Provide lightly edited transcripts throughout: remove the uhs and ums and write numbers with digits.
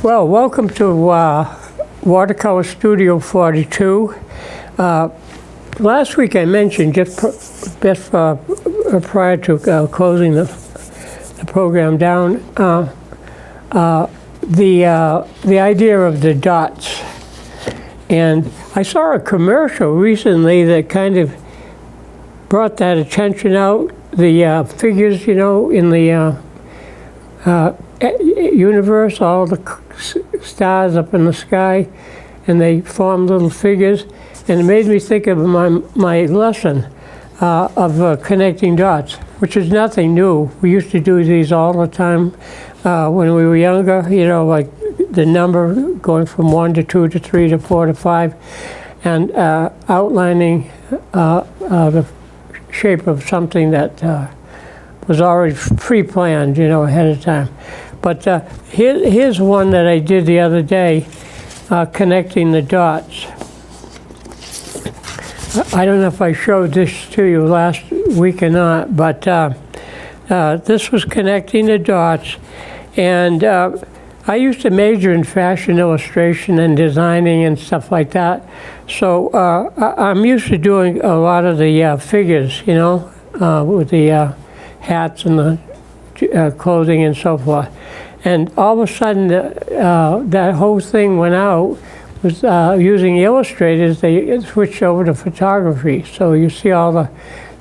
Well, welcome to Watercolor Studio 42. Last week I mentioned, just prior to closing the program down, the idea of the dots. And I saw a commercial recently that kind of brought that attention out, the figures, you know, in the universe, all the stars up in the sky, and they form little figures, and it made me think of my lesson of connecting dots, which is nothing new. We used to do these all the time when we were younger, you know, like the number going from 1 to 2 to 3 to 4 to 5, and outlining the shape of something that was already pre-planned, you know, ahead of time. But here's one that I did the other day, connecting the dots. I don't know if I showed this to you last week or not, but this was connecting the dots. And I used to major in fashion illustration and designing and stuff like that. So I'm used to doing a lot of the figures, you know, with the hats and the clothing and so forth. And all of a sudden, that whole thing went out. Was using illustrators, they switched over to photography. So you see all the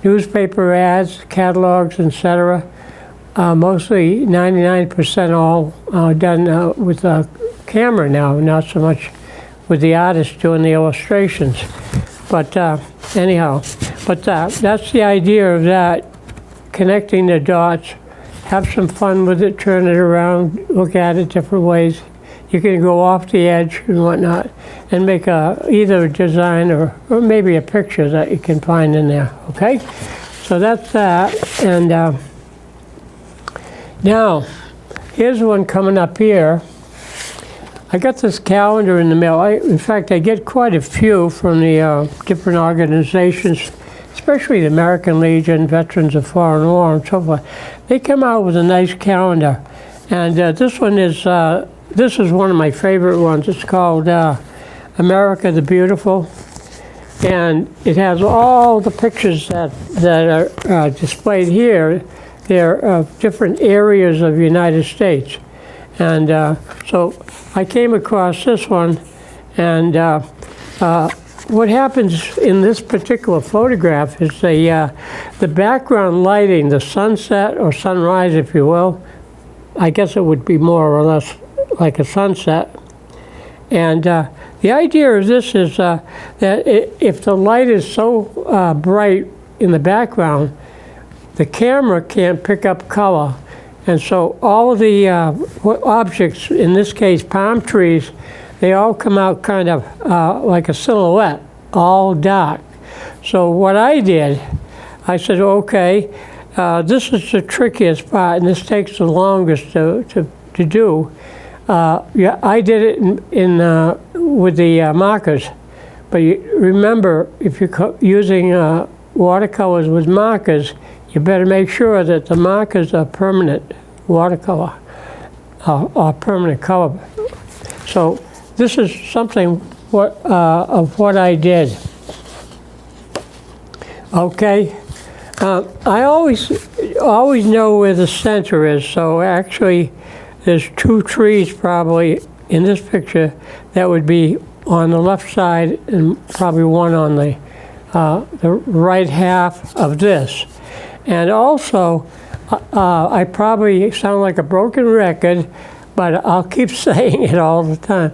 newspaper ads, catalogs, etc. Mostly 99% all done with a camera now, not so much with the artist doing the illustrations. But anyhow, that's the idea of that, connecting the dots. Have some fun with it, turn it around, look at it different ways. You can go off the edge and whatnot and make either a design or maybe a picture that you can find in there, okay? So that's that. And now, here's one coming up here. I got this calendar in the mail. In fact, I get quite a few from the different organizations, especially the American Legion, Veterans of Foreign War, and so forth. They come out with a nice calendar. And this one is, this is one of my favorite ones. It's called America the Beautiful. And it has all the pictures that are displayed here. They're of different areas of the United States. And so I came across this one, and what happens in this particular photograph is the background lighting, the sunset or sunrise, if you will. I guess it would be more or less like a sunset. And the idea of this is that if the light is so bright in the background, the camera can't pick up color. And so all of the objects, in this case palm trees, they all come out kind of like a silhouette, all dark. So what I did, I said, okay, this is the trickiest part, and this takes the longest to do. Yeah, I did it with the markers. But remember, if you're using watercolors with markers, you better make sure that the markers are permanent watercolor or permanent color. So this is something of what I did. Okay, I always know where the center is. So actually, there's 2 trees probably in this picture that would be on the left side, and probably one on the right half of this. And also, I probably sound like a broken record, but I'll keep saying it all the time.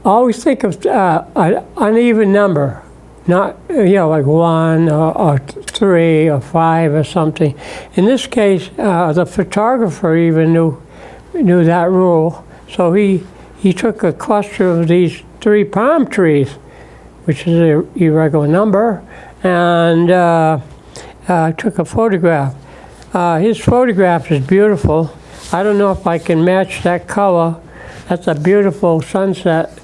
Always think of an uneven number, not, you know, like 1 or 3 or 5 or something. In this case, the photographer even knew that rule. So he took a cluster of these 3 palm trees, which is an irregular number, and took a photograph. His photograph is beautiful. I don't know if I can match that color. That's a beautiful sunset.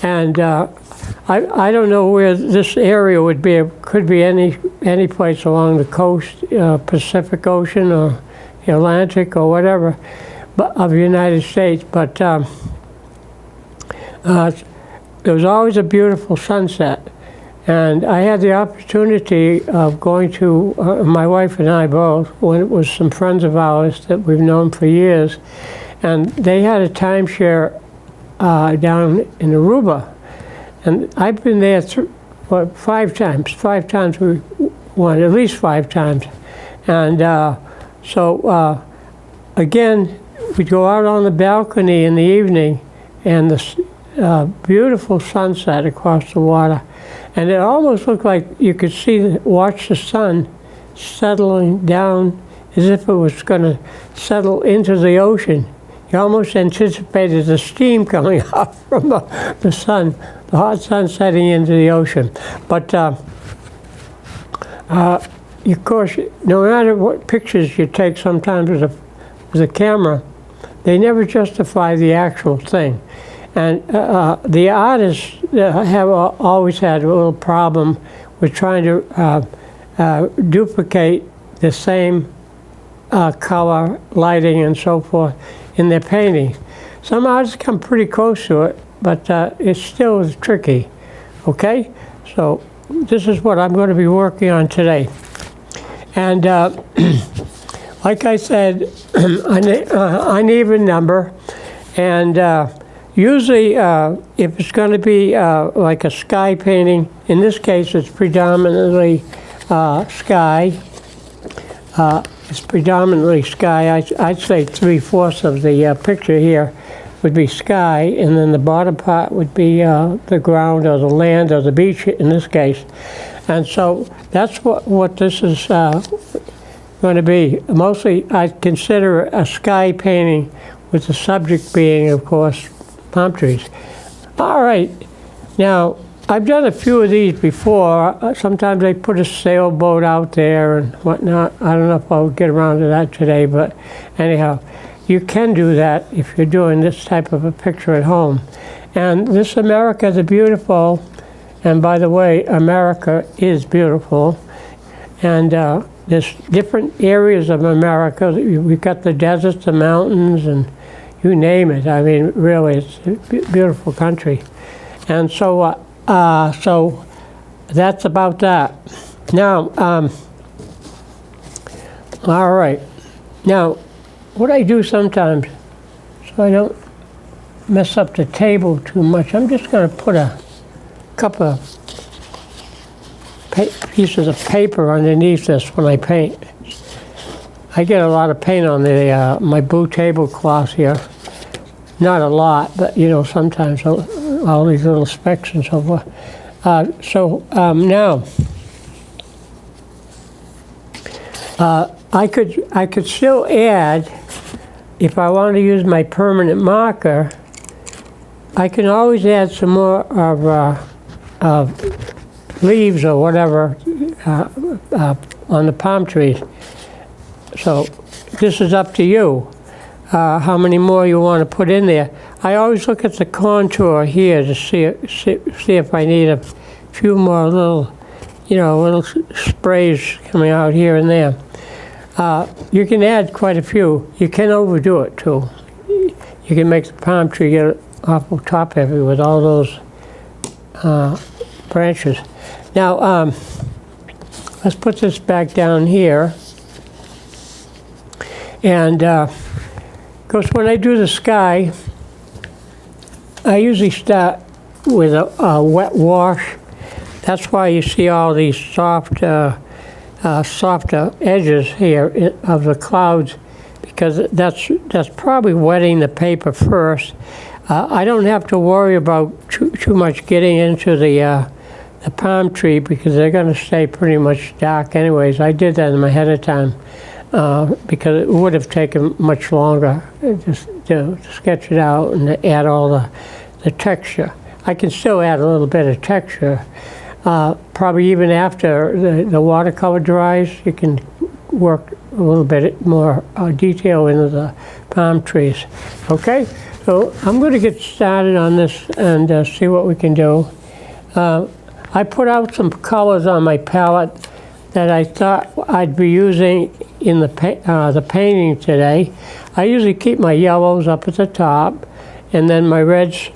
And I don't know where this area would be. It could be any place along the coast, Pacific Ocean or Atlantic or whatever. of the United States, but there was always a beautiful sunset. And I had the opportunity of going to, my wife and I both, when it was some friends of ours that we've known for years, and they had a timeshare down in Aruba. And I've been there 5 times. 5 times we went, at least 5 times. And so again, we'd go out on the balcony in the evening, and the beautiful sunset across the water. And it almost looked like you could watch the sun settling down as if it was going to settle into the ocean. You almost anticipated the steam coming up from the sun, the hot sun setting into the ocean. But of course, no matter what pictures you take sometimes with a camera, they never justify the actual thing. And the artists have always had a little problem with trying to duplicate the same color, lighting, and so forth in their paintings. Some artists come pretty close to it, but it still is tricky. Okay? So this is what I'm going to be working on today. And like I said, uneven number, and usually, if it's going to be like a sky painting, in this case it's predominantly sky. It's predominantly sky. I'd say 3/4 of the picture here would be sky, and then the bottom part would be the ground or the land or the beach in this case. And so that's what this is going to be. Mostly I consider a sky painting, with the subject being, of course, palm trees. All right, now I've done a few of these before. Sometimes they put a sailboat out there and whatnot. I don't know if I'll get around to that today, but anyhow, you can do that if you're doing this type of a picture at home. And this America the Beautiful, and by the way, America is beautiful, and there's different areas of America. We've got the deserts, the mountains, and you name it. I mean, really, it's a beautiful country. And so, so that's about that. Now, all right. Now, what I do sometimes, so I don't mess up the table too much, I'm just going to put a couple of pieces of paper underneath this when I paint. I get a lot of paint on the my blue tablecloth here. Not a lot, but you know, sometimes all these little specks and so forth. Now I could still add, if I want to use my permanent marker, I can always add some more of leaves or whatever on the palm trees. So this is up to you, how many more you want to put in there. I always look at the contour here to see if I need a few more little, little sprays coming out here and there. You can add quite a few. You can overdo it too. You can make the palm tree get awful top heavy with all those branches. Now, let's put this back down here. And of course, when I do the sky, I usually start with a wet wash. That's why you see all these softer edges here of the clouds, because that's probably wetting the paper first. I don't have to worry about too much getting into the palm tree, because they're going to stay pretty much dark anyways. I did that ahead of time. Because it would have taken much longer just to sketch it out and to add all the texture. I can still add a little bit of texture. Probably even after the watercolor dries, you can work a little bit more detail into the palm trees. Okay, so I'm going to get started on this and see what we can do. I put out some colors on my palette. that I thought I'd be using in the painting today. I usually keep my yellows up at the top, and then my reds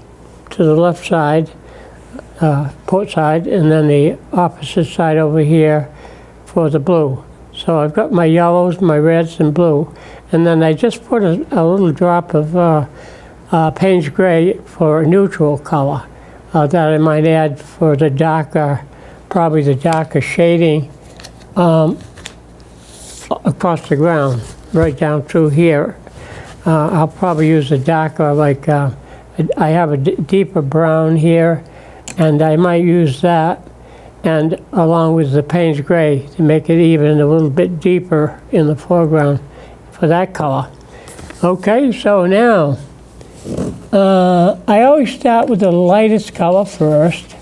to the left side, port side, and then the opposite side over here for the blue. So I've got my yellows, my reds, and blue, and then I just put a little drop of Payne's Gray for a neutral color that I might add for the darker, probably the darker shading across the ground, right down through here. I'll probably use a darker, like I have a deeper brown here, and I might use that, and along with the Payne's Gray to make it even a little bit deeper in the foreground for that color. Okay, so now I always start with the lightest color first,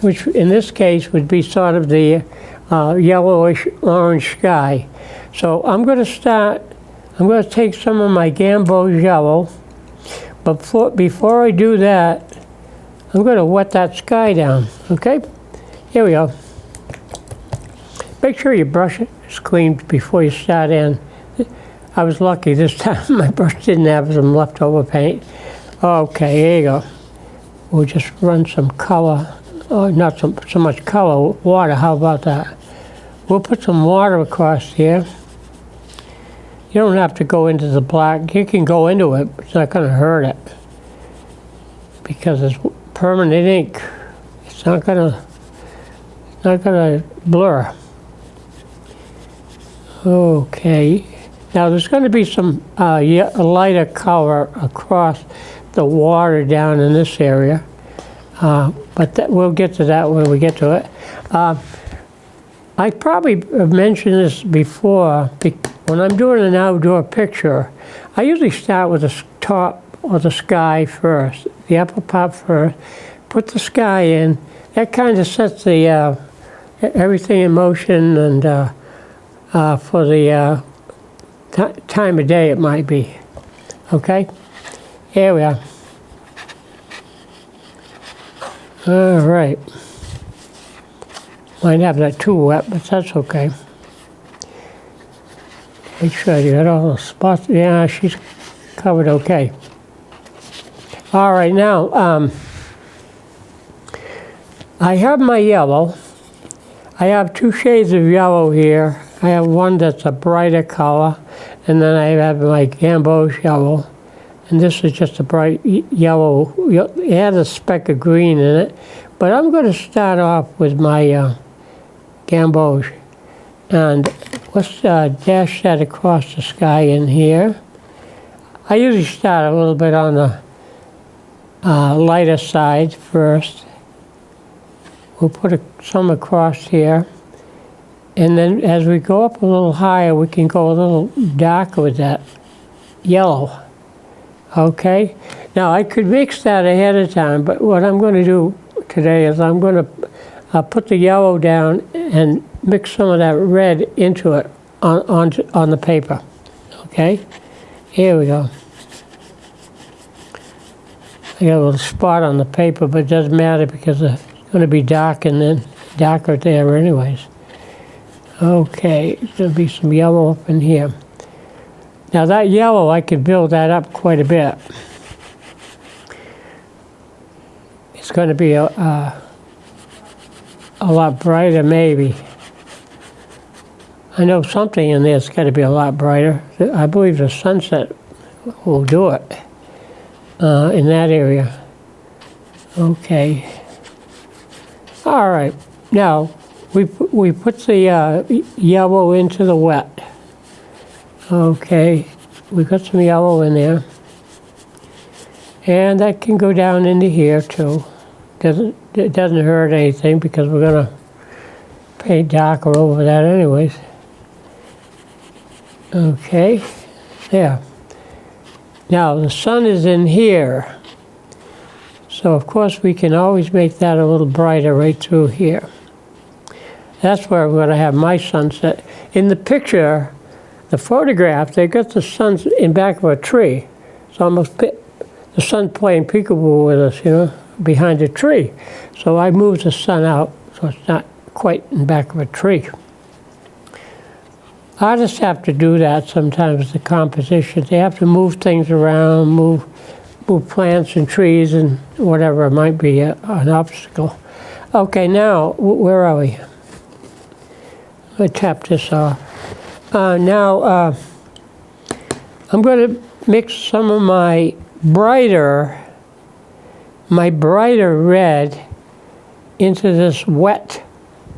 which in this case would be sort of the yellowish orange sky. So I'm going to take some of my Gamboge yellow, but before I do that, I'm going to wet that sky down, okay? Here we go. Make sure your brush is clean before you start in. I was lucky this time my brush didn't have some leftover paint. Okay, here you go. We'll just run some color, not so much color, water, how about that? We'll put some water across here. You don't have to go into the black. You can go into it, but it's not going to hurt it because it's permanent ink. It's not going to blur. Okay. Now there's going to be some lighter color across the water down in this area, but we'll get to that when we get to it. I probably have mentioned this before. When I'm doing an outdoor picture, I usually start with the top of the sky first, the upper part first, put the sky in. That kind of sets the everything in motion, and for the time of day it might be. Okay? Here we are. All right. Might have that too wet, but that's okay. Make sure you got all the spots. Yeah, she's covered okay. All right, now, I have my yellow. I have two shades of yellow here. I have one that's a brighter color, and then I have my Gamboge yellow. And this is just a bright yellow. It has a speck of green in it. But I'm going to start off with my Gamboge. And let's dash that across the sky in here. I usually start a little bit on the lighter side first. We'll put some across here. And then as we go up a little higher, we can go a little darker with that yellow. Okay? Now, I could mix that ahead of time, but what I'm going to do today is I'm going to put the yellow down and mix some of that red into it on the paper. Okay? Here we go. I got a little spot on the paper, but it doesn't matter because it's going to be dark and then darker there anyways. Okay, there's going to be some yellow up in here. Now that yellow, I could build that up quite a bit. It's going to be a lot brighter maybe. I know something in there's got to be a lot brighter. I believe the sunset will do it in that area. Okay. All right. Now, we put the yellow into the wet. Okay. We got some yellow in there. And that can go down into here too. It doesn't hurt anything because we're going to paint darker over that anyways. Okay, there. Now the sun is in here. So of course we can always make that a little brighter right through here. That's where I'm going to have my sunset. In the picture, the photograph, they got the sun in back of a tree. It's almost the sun playing peekaboo with us, you know, behind a tree. So I moved the sun out so it's not quite in the back of a tree. Artists have to do that sometimes, the compositions. They have to move things around, move plants and trees and whatever might be an obstacle. Okay, now, where are we? I tap this off. Now, I'm going to mix some of my brighter red into this wet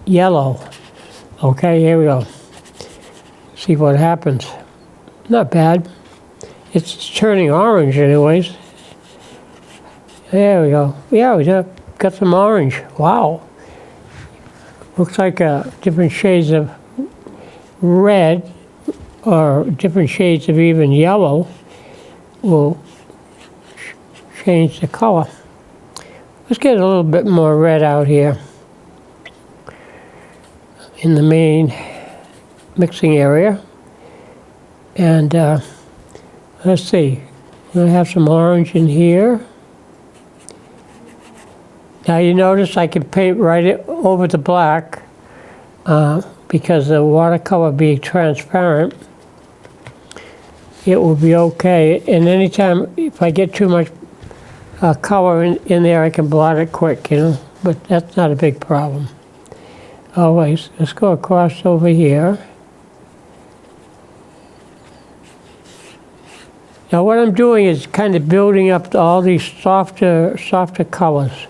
yellow. Okay, here we go. See what happens. Not bad. It's turning orange anyways. There we go. Yeah, we got some orange. Wow. Looks like different shades of red or different shades of even yellow will change the color. Let's get a little bit more red out here in the main mixing area. And let's see, I'm going to have some orange in here. Now you notice I can paint right over the black because the watercolor being transparent, it will be okay. And anytime, if I get too much color in there, I can blot it quick, you know, but that's not a big problem. Always, let's go across over here. Now what I'm doing is kind of building up all these softer colors.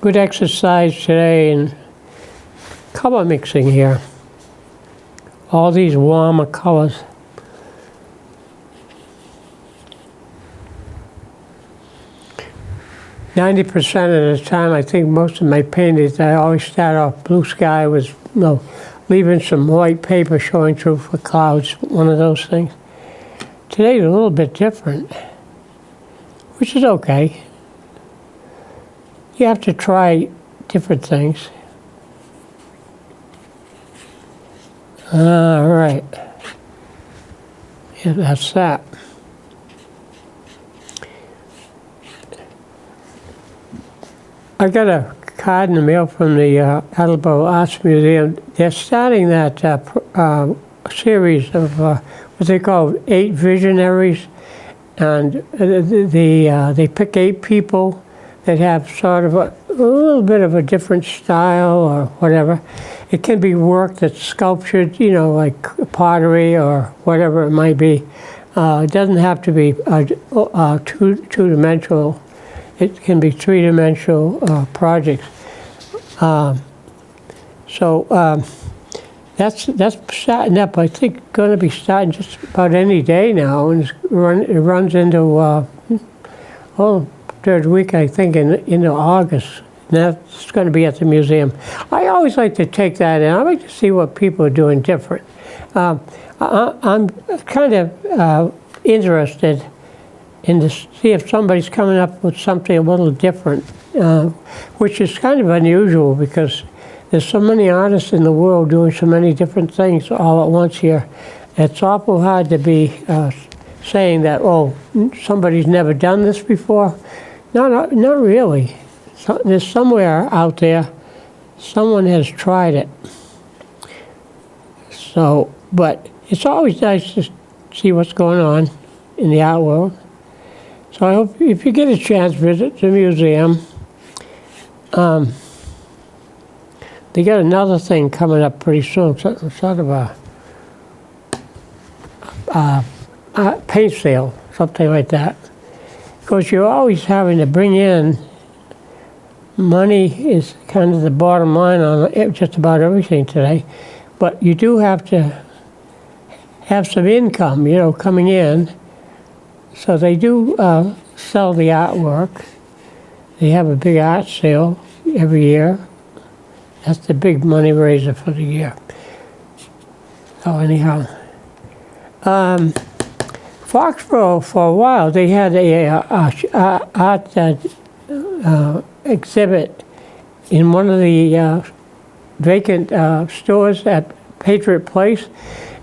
Good exercise today in color mixing here. All these warmer colors. %90 of the time, I think most of my paintings, I always start off blue sky with, you know, leaving some white paper showing through for clouds, one of those things. Today's a little bit different, which is okay. You have to try different things. All right. Yeah, that's that. I got a card in the mail from the Attleboro Arts Museum. They're starting that series of what they call 8 visionaries, and they pick 8 people that have sort of a little bit of a different style or whatever. It can be work that's sculptured, you know, like pottery or whatever it might be. It doesn't have to be two-dimensional. It can be 3-dimensional projects. That's starting up. I think going to be starting just about any day now, and it runs into third week, I think, into August. And that's going to be at the museum. I always like to take that in. I like to see what people are doing different. I'm kind of interested in to see if somebody's coming up with something a little different, which is kind of unusual because there's so many artists in the world doing so many different things all at once here. It's awful hard to be saying that, oh, somebody's never done this before. No, not really. There's somewhere out there, someone has tried it. So, but it's always nice to see what's going on in the art world. So I hope if you get a chance, visit the museum. They got another thing coming up pretty soon, sort of a paint sale, something like that. Because you're always having to bring in money is kind of the bottom line on just about everything today. But you do have to have some income, you know, coming in. So they do sell the artwork. They have a big art sale every year. That's the big money raiser for the year. So anyhow, Foxborough for a while they had a art exhibit in one of the vacant stores at Patriot Place.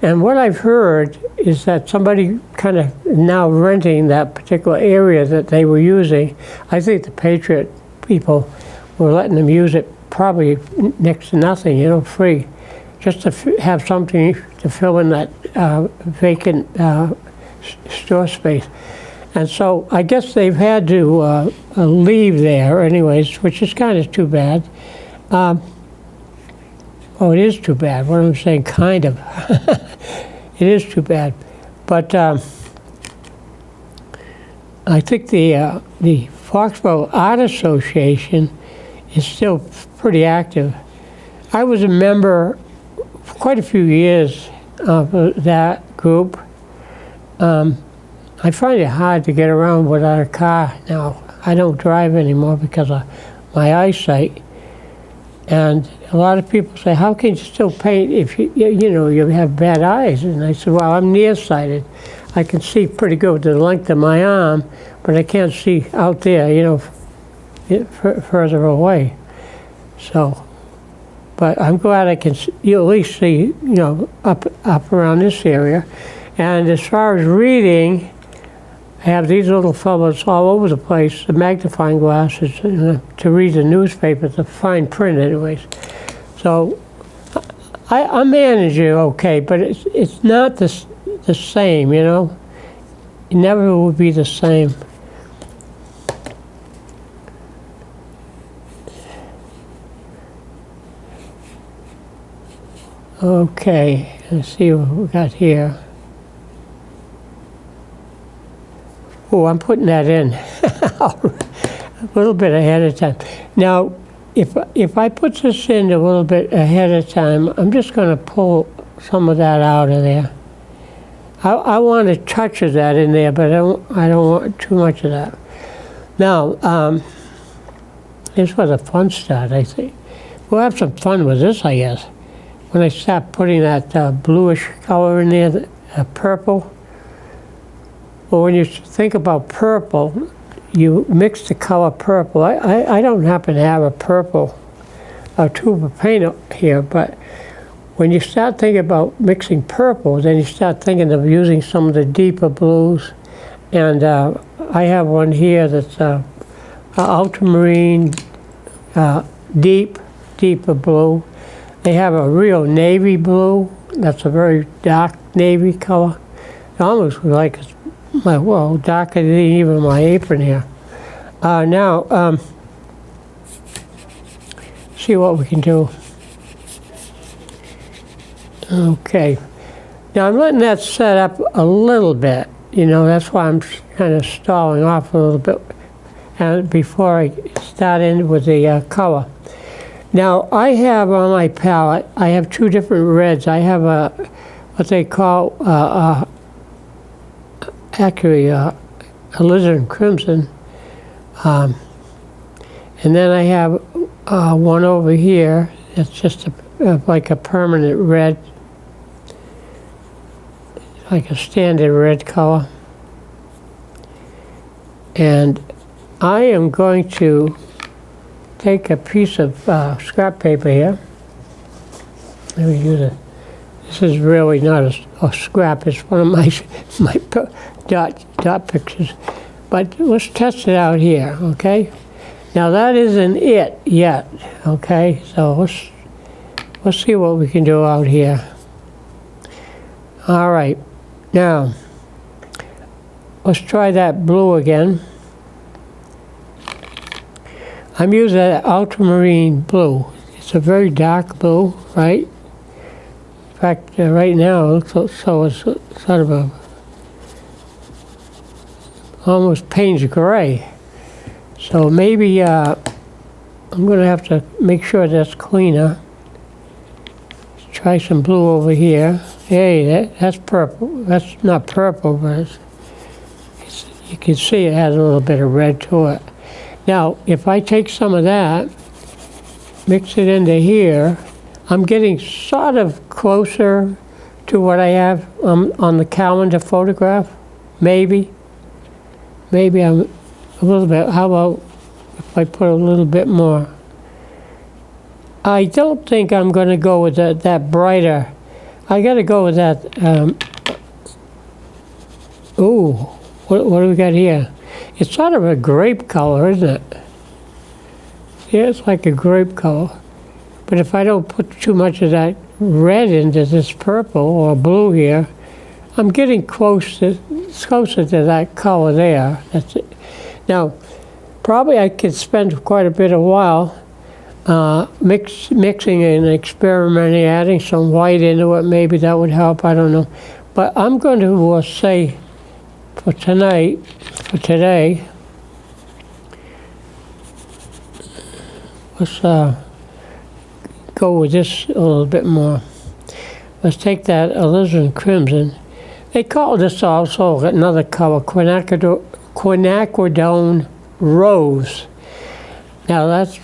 And what I've heard is that somebody kind of now renting that particular area that they were using. I think the Patriot people were letting them use it probably next to nothing, you know, free, just to have something to fill in that vacant store space. And so I guess they've had to leave there anyways, which is kind of too bad. Oh, it is too bad. What I'm saying, kind of. It is too bad. But I think the Foxborough Art Association is still pretty active. I was a member for quite a few years of that group. I find it hard to get around without a car now. I don't drive anymore because of my eyesight. And a lot of people say, how can you still paint if you have bad eyes? And I said, well, I'm nearsighted. I can see pretty good with the length of my arm, but I can't see out there, you know, further away. So, but I'm glad I can at least see, you know, up around this area. And as far as reading, I have these little fellows all over the place, the magnifying glasses, to read the newspaper, the fine print anyways. So I manage it okay, but it's not the same, you know? It never will be the same. Okay, let's see what we got here. Oh, I'm putting that in a little bit ahead of time. Now, if I put this in a little bit ahead of time, I'm just going to pull some of that out of there. I want a touch of that in there, but I don't want too much of that. Now, this was a fun start, I think. We'll have some fun with this, I guess. When I start putting that bluish color in there, purple. Well, when you think about purple, you mix the color purple. I don't happen to have a purple tube of paint here, but when you start thinking about mixing purple, then you start thinking of using some of the deeper blues. And I have one here that's ultramarine, deeper blue. They have a real navy blue. That's a very dark navy color. It almost like it's darker than even my apron here. Now, see what we can do. Okay. Now I'm letting that set up a little bit. You know, that's why I'm kind of stalling off a little bit before I start in with the color. Now I have on my palette, I have two different reds. I have what they call actually a alizarin crimson, and then I have one over here. It's just like a permanent red, like a standard red color. And I am going to take a piece of scrap paper here. Let me use it. This is really not a scrap. It's one of my dot pictures. But let's test it out here, okay? Now that isn't it yet, okay? So let's see what we can do out here. All right, now let's try that blue again. I'm using that ultramarine blue. It's a very dark blue, right? In fact, right now it looks so it's sort of a almost Payne's gray. So maybe I'm going to have to make sure that's cleaner. Let's try some blue over here. Hey, that's purple. That's not purple, but you can see it has a little bit of red to it. Now, if I take some of that, mix it into here, I'm getting sort of closer to what I have on the calendar photograph. Maybe I'm a little bit. How about if I put a little bit more? I don't think I'm going to go with that brighter. I got to go with that. Ooh, what do we got here? It's sort of a grape color, isn't it? Yeah, it's like a grape color. But if I don't put too much of that red into this purple or blue here, I'm getting closer to that color there. That's it. Now, probably I could spend quite a bit of while mixing and experimenting, adding some white into it. Maybe that would help. I don't know. But I'm going to say for today, let's go with this a little bit more. Let's take that alizarin crimson. They call this also another color, quinacridone rose. Now that's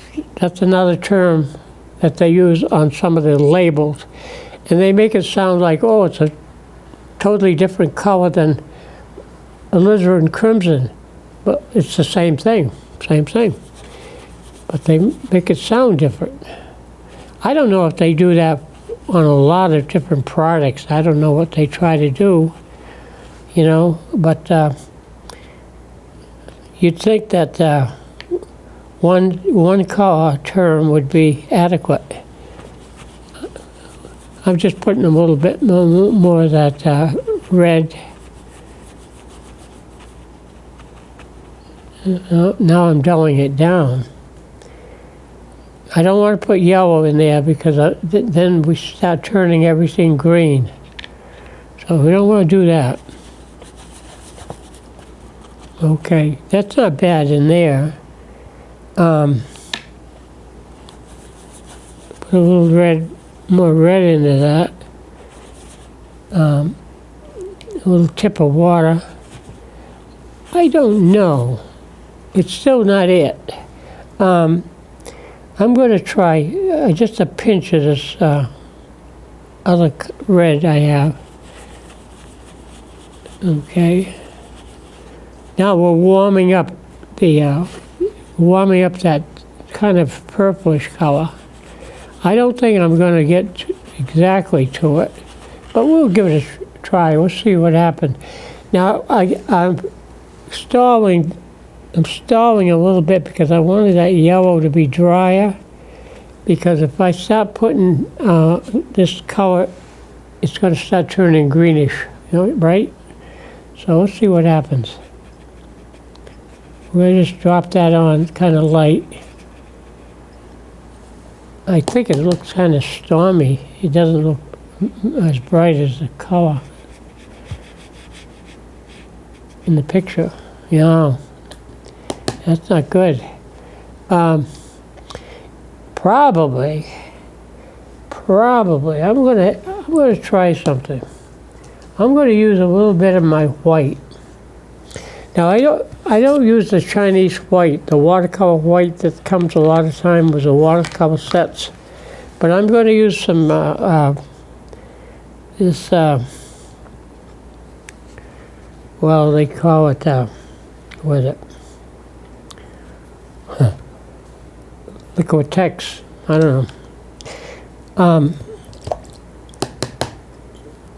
another term that they use on some of the labels, and they make it sound like, oh, it's a totally different color than alizarin crimson, but it's the same thing. But they make it sound different. I don't know if they do that on a lot of different products. I don't know what they try to do, you know, but you'd think that one color term would be adequate. I'm just putting a little bit more of that red. Now I'm dulling it down. I don't want to put yellow in there because then we start turning everything green. So we don't want to do that. Okay, that's not bad in there. Put a little more red into that. A little tip of water. I don't know. It's still not it. I'm going to try just a pinch of this other red I have. Okay. Now we're warming up that kind of purplish color. I don't think I'm going to get exactly to it, but we'll give it a try. We'll see what happens. Now I'm stalling a little bit because I wanted that yellow to be drier, because if I start putting this color, it's going to start turning greenish, you know, right? So let's see what happens. We're going to just drop that on kind of light. I think it looks kind of stormy. It doesn't look as bright as the color in the picture. Yeah. That's not good. Probably. I'm gonna try something. I'm gonna use a little bit of my white. Now I don't use the Chinese white, the watercolor white that comes a lot of time with the watercolor sets, but I'm going to use some this. Well, they call it what is it? Liquitex, I don't know.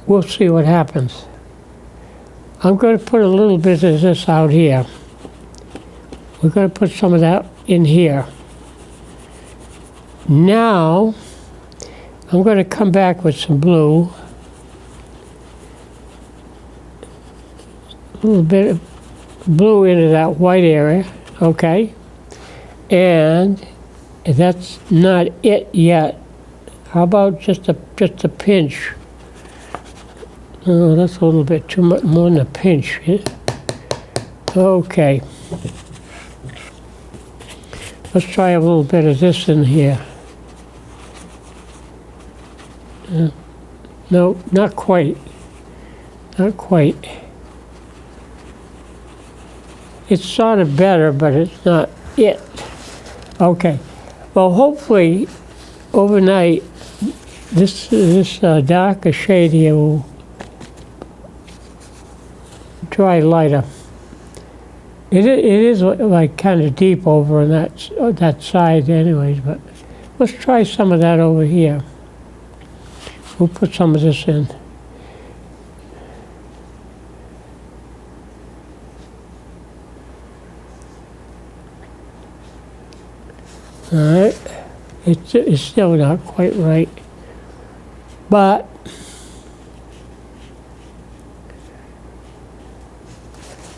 We'll see what happens. I'm going to put a little bit of this out here. We're going to put some of that in here. Now, I'm going to come back with some blue. A little bit of blue into that white area, okay? And that's not it yet. How about just a pinch? Oh, that's a little bit too much, more than a pinch. Okay. Let's try a little bit of this in here. No, not quite. Not quite. It's sort of better, but it's not it. Okay. Well, hopefully, overnight, this darker shade here will dry lighter. It is like kind of deep over on that side, anyways. But let's try some of that over here. We'll put some of this in. All right. It's still not quite right. But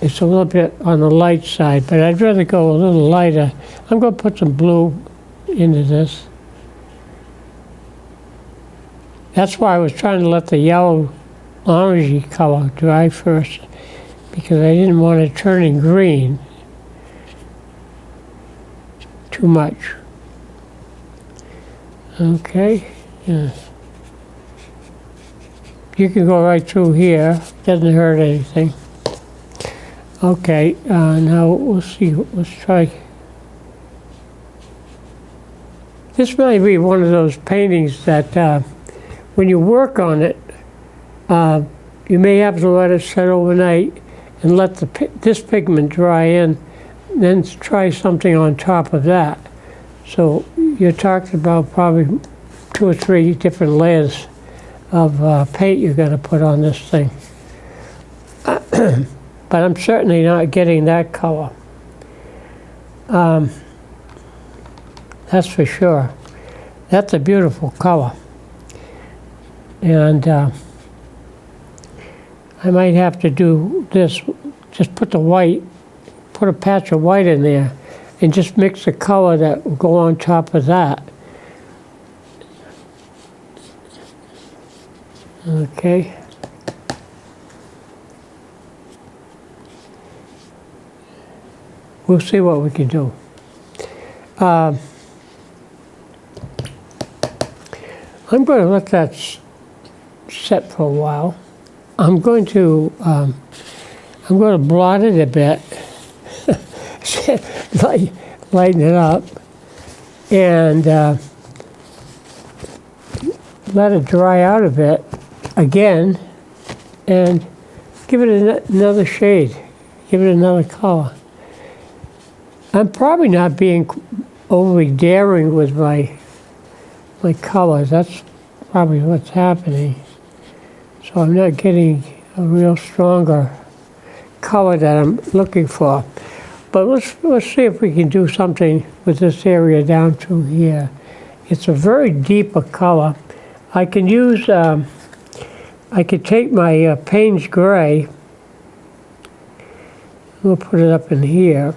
it's a little bit on the light side, but I'd rather go a little lighter. I'm going to put some blue into this. That's why I was trying to let the yellow orangey color dry first, because I didn't want it turning green too much. Okay, yeah. You can go right through here, doesn't hurt anything. Okay, now we'll see, let's try. This might be one of those paintings that when you work on it, you may have to let it set overnight and let this pigment dry in, then try something on top of that. So you're talking about probably 2 or 3 different layers of paint you're going to put on this thing. But I'm certainly not getting that color. That's for sure. That's a beautiful color. And I might have to do this, just put the white, put a patch of white in there and just mix the color that will go on top of that. Okay. We'll see what we can do. I'm going to let that set for a while. I'm going to blot it a bit, lighten it up, and let it dry out a bit again, and give it another shade, give it another color. I'm probably not being overly daring with my colors. That's probably what's happening. So I'm not getting a real stronger color that I'm looking for. But let's see if we can do something with this area down through here. It's a very deeper color. I can use, I could take my Payne's Gray. We'll put it up in here.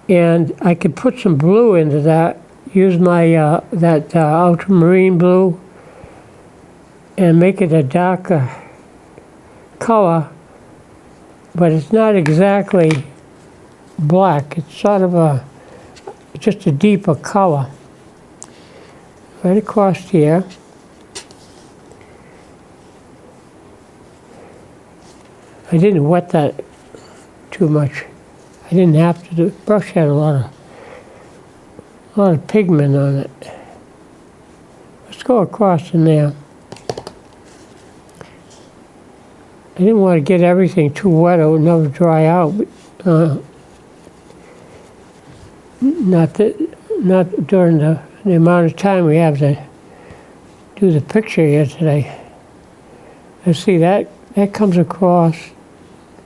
And I could put some blue into that, use my that ultramarine blue, and make it a darker color, but it's not exactly black. It's sort of just a deeper color. Right across here. I didn't wet that too much. I didn't have to do it. Brush had a lot of pigment on it. Let's go across in there. I didn't want to get everything too wet. It would never dry out. Not during the amount of time we have to do the picture here today. Let's see, that comes across. I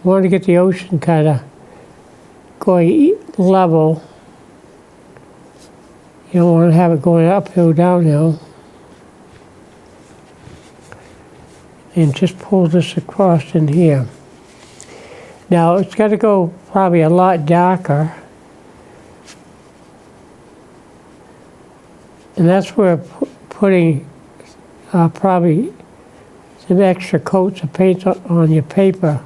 want to get the ocean kind of going level. You don't want to have it going uphill, downhill. And just pull this across in here. Now it's got to go probably a lot darker. And that's where putting probably some extra coats of paint on your paper.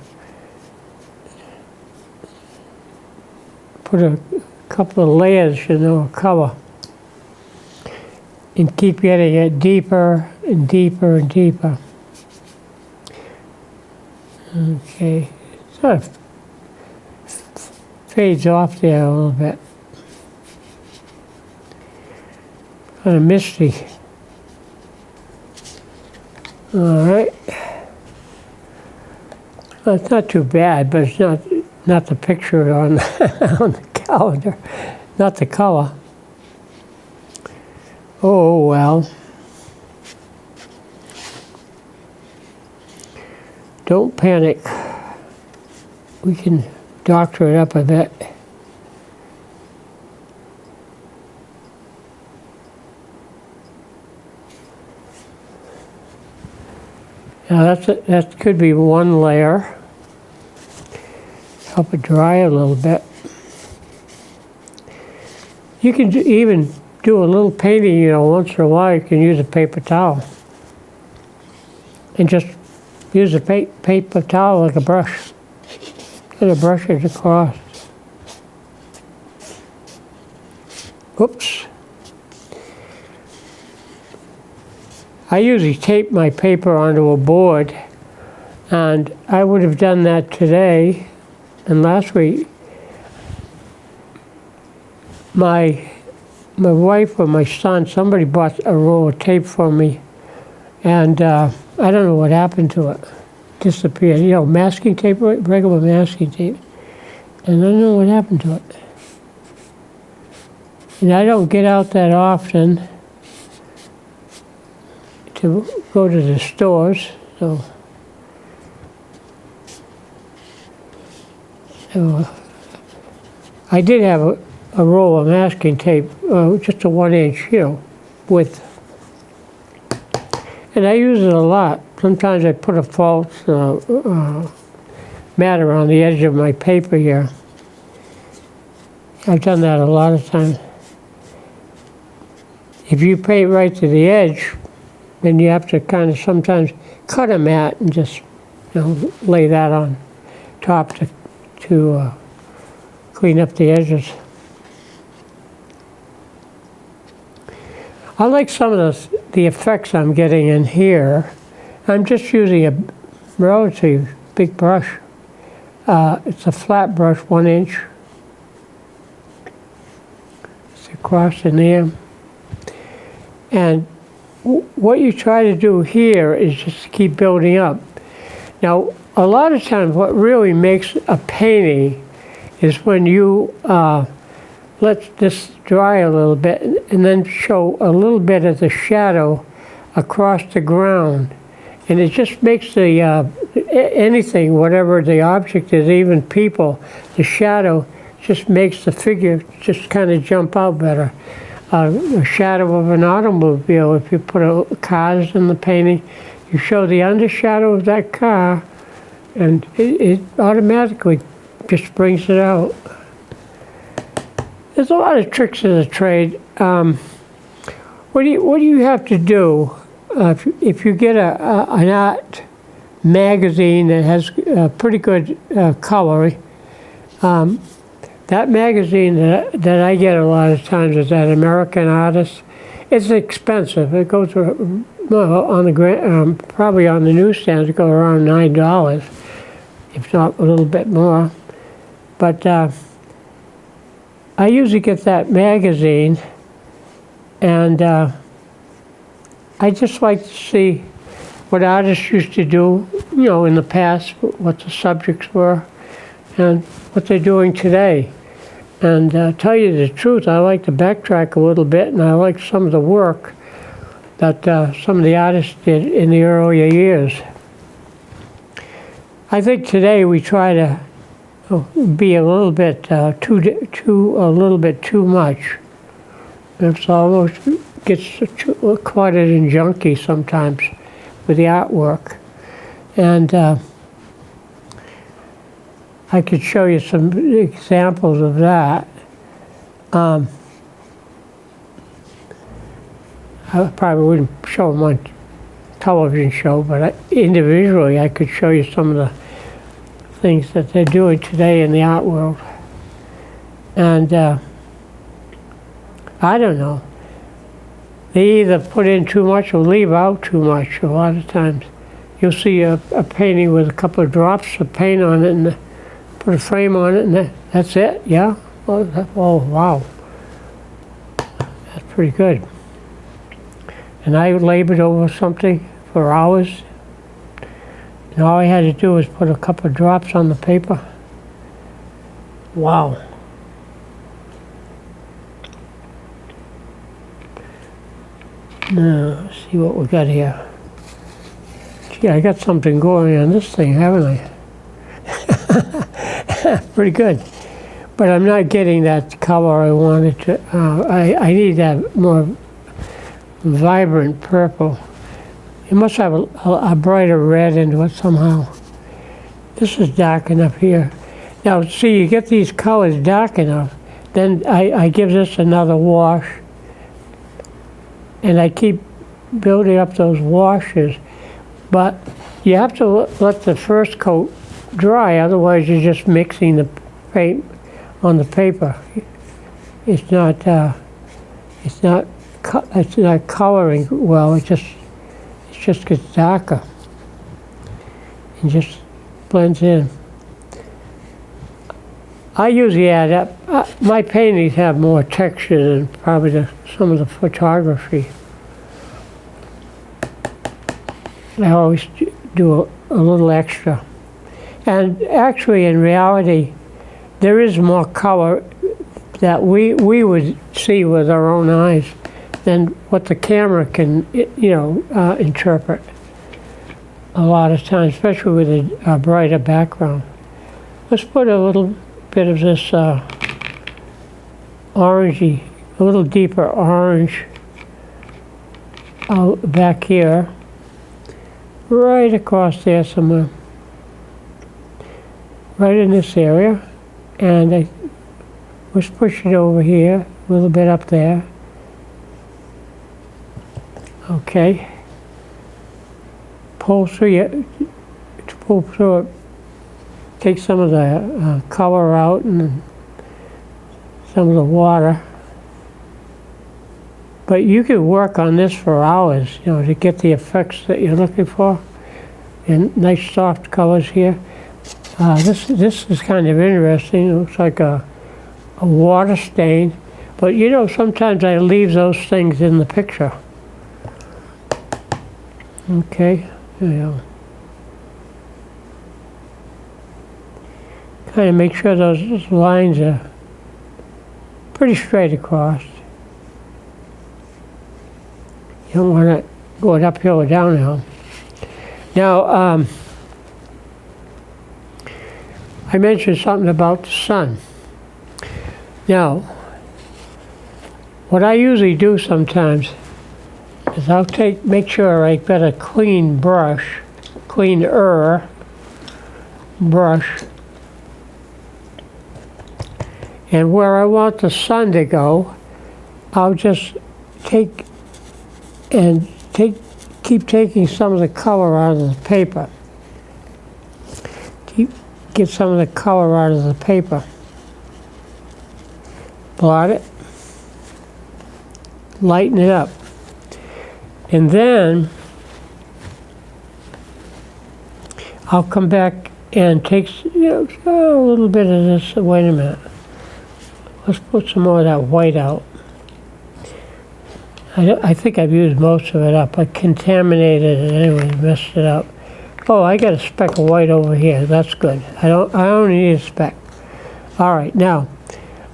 Put a couple of layers, of color. And keep getting it deeper and deeper and deeper. Okay, sort of fades off there a little bit. Kind of misty. All right. Well, it's not too bad, but it's not the picture on the calendar, not the color. Oh well. Don't panic. We can doctor it up a bit. Now that could be one layer. Help it dry a little bit. You can even do a little painting, you know, once in a while. You can use a paper towel. And just use a paper towel like a brush. And the brush it across. Oops. I usually tape my paper onto a board, and I would have done that today. And last week, my wife or my son, somebody bought a roll of tape for me, and I don't know what happened to it. Disappeared. You know, masking tape, regular masking tape. And I don't know what happened to it. And I don't get out that often to go to the stores, so I did have a roll of masking tape, just a 1-inch, you know, width. And I use it a lot. Sometimes I put a false matter on the edge of my paper here. I've done that a lot of times. If you paint right to the edge, then you have to kind of sometimes cut a mat and just, you know, lay that on top to clean up the edges. I like some of the effects I'm getting in here. I'm just using a relatively big brush. It's a flat brush, 1-inch. It's across in there. And what you try to do here is just keep building up. Now, a lot of times what really makes a painting is when you let this dry a little bit and then show a little bit of the shadow across the ground. And it just makes the anything, whatever the object is, even people, the shadow just makes the figure just kind of jump out better. A shadow of an automobile, if you put cars in the painting, you show the undershadow of that car, and it automatically just brings it out. There's a lot of tricks in the trade. What do you have to do if you get an art magazine that has pretty good color? That magazine that I get a lot of times is that American Artist. It's expensive. It goes for, well, on the probably on the newsstands it goes around $9, if not a little bit more. But I usually get that magazine, and I just like to see what artists used to do, you know, in the past, what the subjects were, and what they're doing today. And tell you the truth, I like to backtrack a little bit, and I like some of the work that some of the artists did in the earlier years. I think today we try to be a little bit too much. It's almost gets cluttered and junky sometimes with the artwork, and I could show you some examples of that. I probably wouldn't show them on television show, but individually I could show you some of the things that they're doing today in the art world. And I don't know. They either put in too much or leave out too much a lot of times. You'll see a painting with a couple of drops of paint on it and put a frame on it, and that's it, yeah? Oh, wow. That's pretty good. And I labored over something for hours, and all I had to do was put a couple of drops on the paper. Wow. Now, let's see what we got here. Gee, I got something going on this thing, haven't I? Pretty good. But I'm not getting that color I wanted to. I need that more vibrant purple. It must have a brighter red into it somehow. This is dark enough here. Now, see, you get these colors dark enough, then I give this another wash, and I keep building up those washes. But you have to let the first coat dry, otherwise you're just mixing the paint on the paper. It's not coloring well. It just gets darker and just blends in. I usually add up. My paintings have more texture than probably some of the photography. I always do a little extra. And actually, in reality, there is more color that we would see with our own eyes than what the camera can, interpret a lot of times, especially with a brighter background. Let's put a little bit of this orangey, a little deeper orange back here, right across there somewhere, right in this area, and let's push it over here, a little bit up there. Okay. Pull through it. Take some of the color out and some of the water. But you can work on this for hours, to get the effects that you're looking for. And nice soft colors here. This is kind of interesting. It looks like a water stain. But sometimes I leave those things in the picture. Okay, there you go. Kind of make sure those lines are pretty straight across. You don't want it going uphill or downhill. Now, I mentioned something about the sun. Now, what I usually do sometimes is I'll make sure I get a cleaner brush, and where I want the sun to go, I'll just keep taking some of the color out of the paper. Get some of the color out of the paper. Blot it, lighten it up. And then I'll come back and take a little bit of this. Wait a minute. Let's put some more of that white out. I think I've used most of it up. I contaminated it anyway, messed it up. Oh, I got a speck of white over here. That's good. I only need a speck. All right, now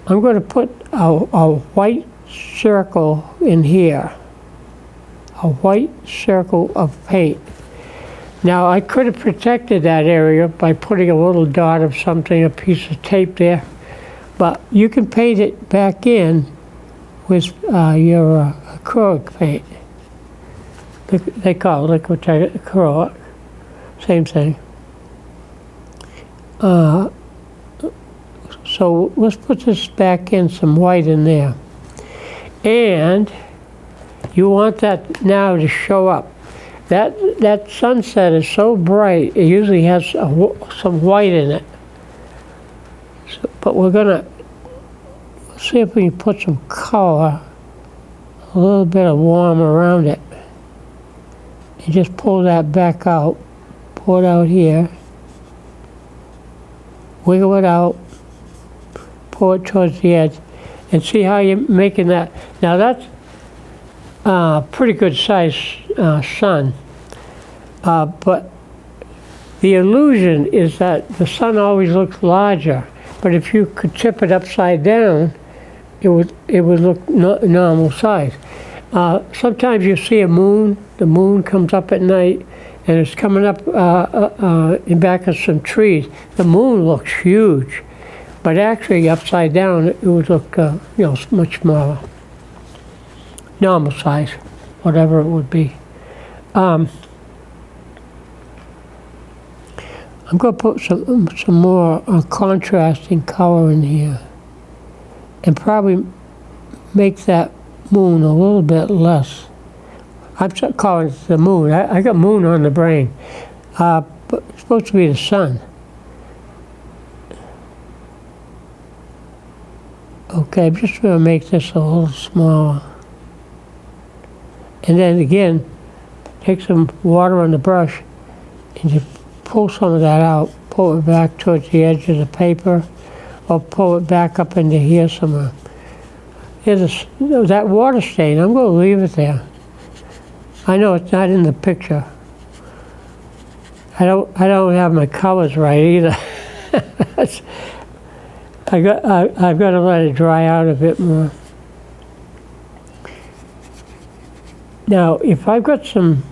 I'm going to put a white circle in here. A white circle of paint. Now I could have protected that area by putting a little dot of something, a piece of tape there, but you can paint it back in with your acrylic paint. They call it liquid acrylic, same thing. So let's put this back in, some white in there. And you want that now to show up. That sunset is so bright, it usually has some white in it. So, but we're gonna see if we can put some color, a little bit of warm around it. And just pull that back out, pull it out here, wiggle it out, pull it towards the edge, and see how you're making that. Now that's pretty good size sun, but the illusion is that the sun always looks larger, but if you could tip it upside down, it would look normal size. Sometimes you see a moon, the moon comes up at night, and it's coming up in back of some trees. The moon looks huge, but actually upside down it would look much smaller. Normal size, whatever it would be. I'm going to put some more contrasting color in here, and probably make that moon a little bit less. I'm calling it the moon. I got moon on the brain, but it's supposed to be the sun. Okay, I'm just going to make this a little smaller. And then again, take some water on the brush and you pull some of that out, pull it back towards the edge of the paper, or pull it back up into here somewhere. Here's that water stain, I'm going to leave it there. I know it's not in the picture. I don't have my colors right either. I've got to let it dry out a bit more. Now, if I've got some,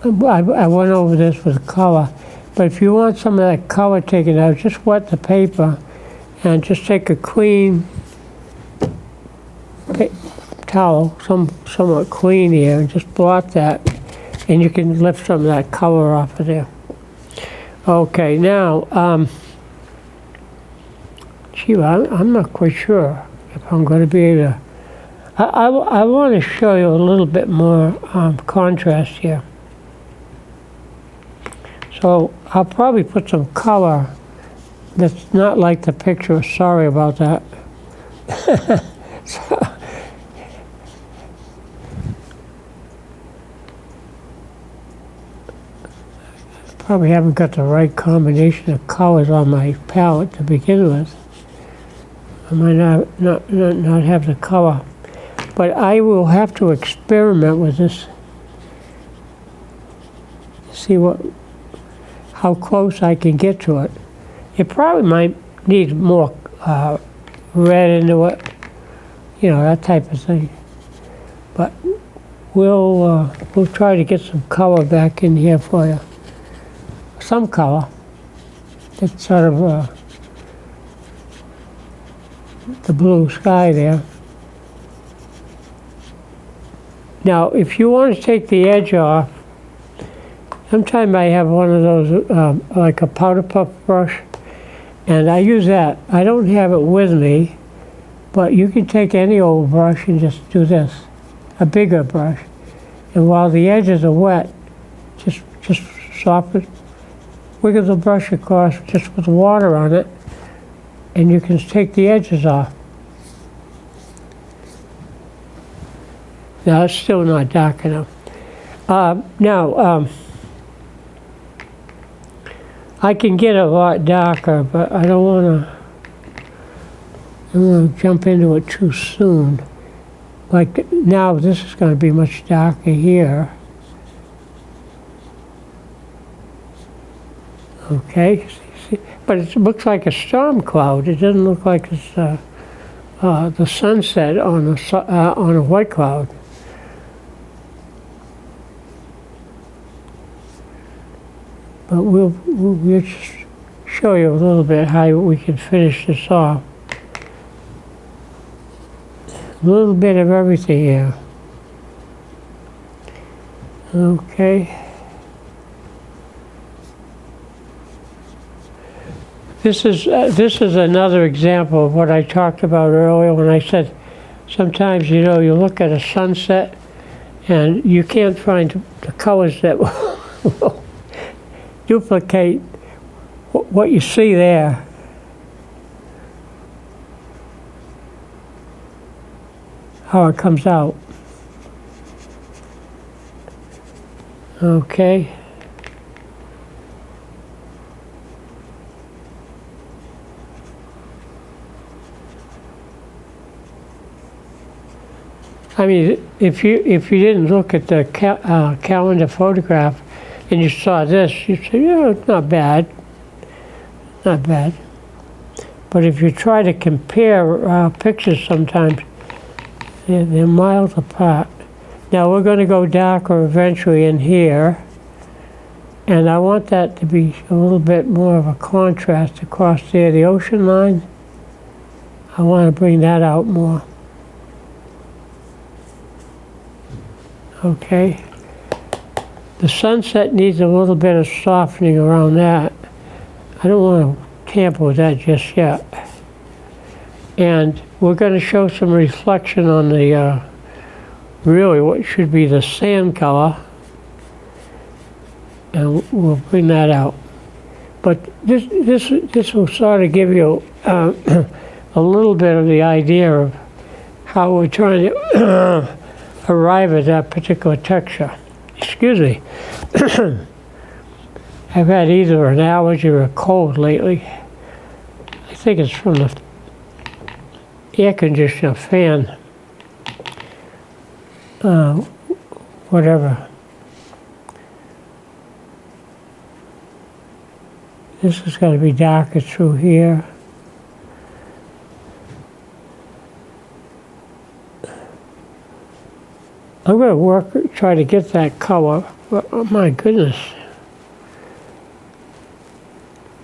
I went over this with color, but if you want some of that color taken out, just wet the paper and just take a clean towel, somewhat clean here, and just blot that, and you can lift some of that color off of there. Okay, now, gee, I'm not quite sure if I'm going to be able to. I want to show you a little bit more contrast here. So I'll probably put some color that's not like the picture. Sorry about that. Probably haven't got the right combination of colors on my palette to begin with. I might not have the color, but I will have to experiment with this. See how close I can get to it. It probably might need more red into it, you know, that type of thing. But we'll try to get some color back in here for you. Some color. It's sort of the blue sky there. Now, if you want to take the edge off, sometimes I have one of those, like a powder puff brush, and I use that. I don't have it with me, but you can take any old brush and just do this, a bigger brush. And while the edges are wet, just soften, wiggle the brush across just with water on it, and you can take the edges off. Now, it's still not dark enough. Now, I can get a lot darker, but I don't want to jump into it too soon. Like now, this is going to be much darker here. Okay, see, but it looks like a storm cloud. It doesn't look like it's the sunset on a white cloud. But we'll just show you a little bit how we can finish this off. A little bit of everything here. Okay. This is another example of what I talked about earlier when I said sometimes, you know, you look at a sunset and you can't find the colors that will duplicate what you see there. How it comes out. Okay. I mean, if you didn't look at the calendar photograph and you saw this, you'd say, yeah, it's not bad. Not bad. But if you try to compare pictures sometimes, they're miles apart. Now we're going to go darker eventually in here. And I want that to be a little bit more of a contrast across there, the ocean line. I want to bring that out more. Okay. The sunset needs a little bit of softening around that. I don't want to tamper with that just yet. And we're going to show some reflection on the, really what should be the sand color. And we'll bring that out. But this will sort of give you a little bit of the idea of how we're trying to arrive at that particular texture. Excuse me. I've had either an allergy or a cold lately. I think it's from the air conditioner fan. Whatever. This has got to be darker through here. I'm going to try to get that color. Oh my goodness.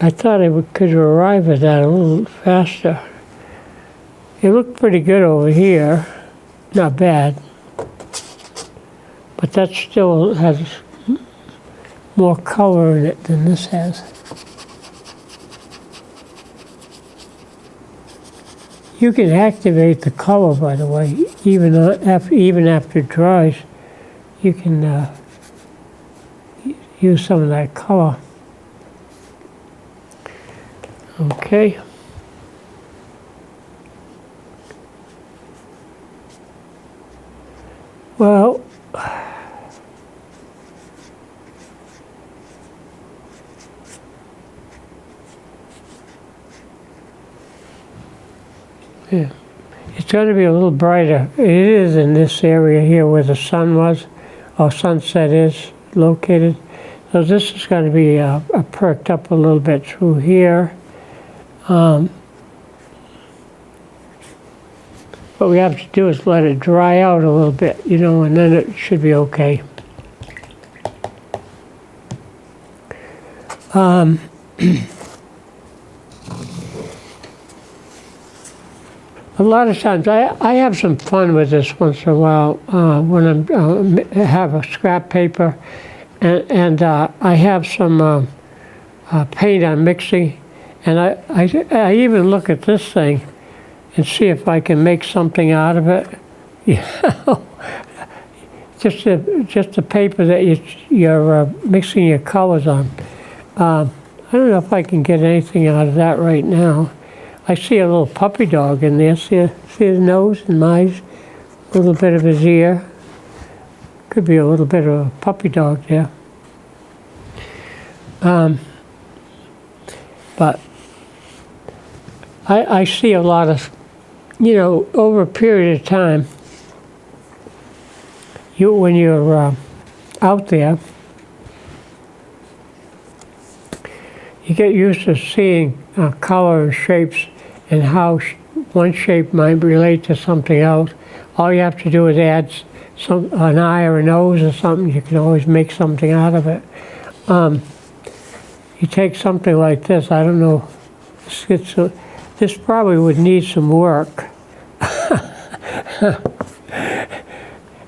I thought I could arrive at that a little faster. It looked pretty good over here. Not bad. But that still has more color in it than this has. You can activate the color, by the way, even after it dries. You can use some of that color. Okay. Well, yeah. It's going to be a little brighter. It is in this area here where the sun was, or sunset is located. So this is going to be perked up a little bit through here. What we have to do is let it dry out a little bit, you know, and then it should be okay. A lot of times, I have some fun with this once in a while when I have a scrap paper and I have some paint I'm mixing, and I even look at this thing and see if I can make something out of it. You know, just the paper that you're mixing your colors on. I don't know if I can get anything out of that right now. I see a little puppy dog in there. See his nose and eyes, a little bit of his ear. Could be a little bit of a puppy dog there. But I see a lot of, you know, over a period of time, when you're out there, you get used to seeing color and shapes and how one shape might relate to something else. All you have to do is add an eye or a nose or something. You can always make something out of it. You take something like this. I don't know. This probably would need some work.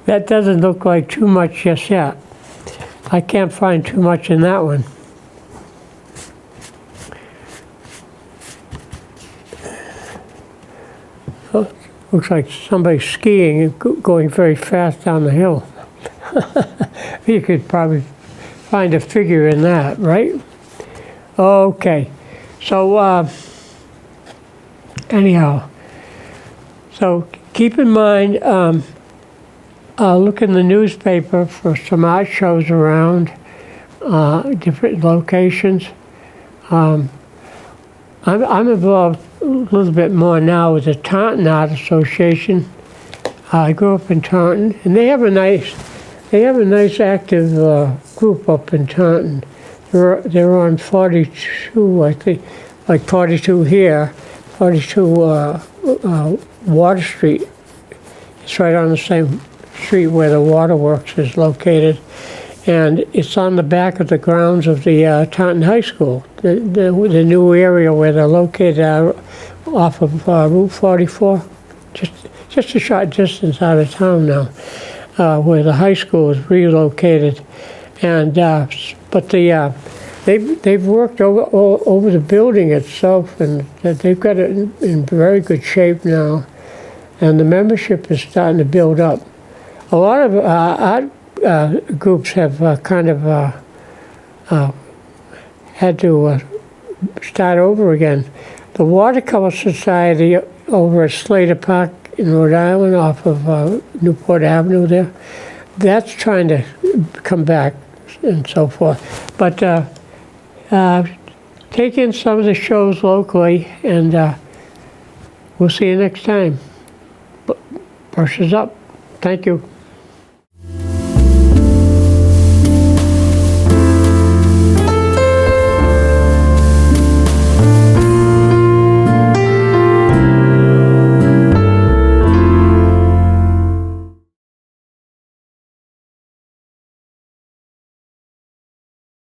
That doesn't look like too much just yet. I can't find too much in that one. Oh, looks like somebody's skiing and going very fast down the hill. You could probably find a figure in that, right? Okay, so anyhow, so keep in mind, look in the newspaper for some art shows around different locations. I'm involved a little bit more now with the Taunton Art Association. I grew up in Taunton, and they have a nice active group up in Taunton. They're on 42, I think, like 42 here, 42 Water Street. It's right on the same street where the waterworks is located, and it's on the back of the grounds of the Taunton High School, the new area where they're located off of Route 44, just a short distance out of town now, where the high school is relocated. And but the they've worked all over the building itself, and that they've got it in very good shape now, and the membership is starting to build up. A lot of art groups have kind of had to start over again. The Watercolor Society over at Slater Park in Rhode Island off of Newport Avenue there, that's trying to come back and so forth. But take in some of the shows locally, and we'll see you next time. Brushes up. Thank you.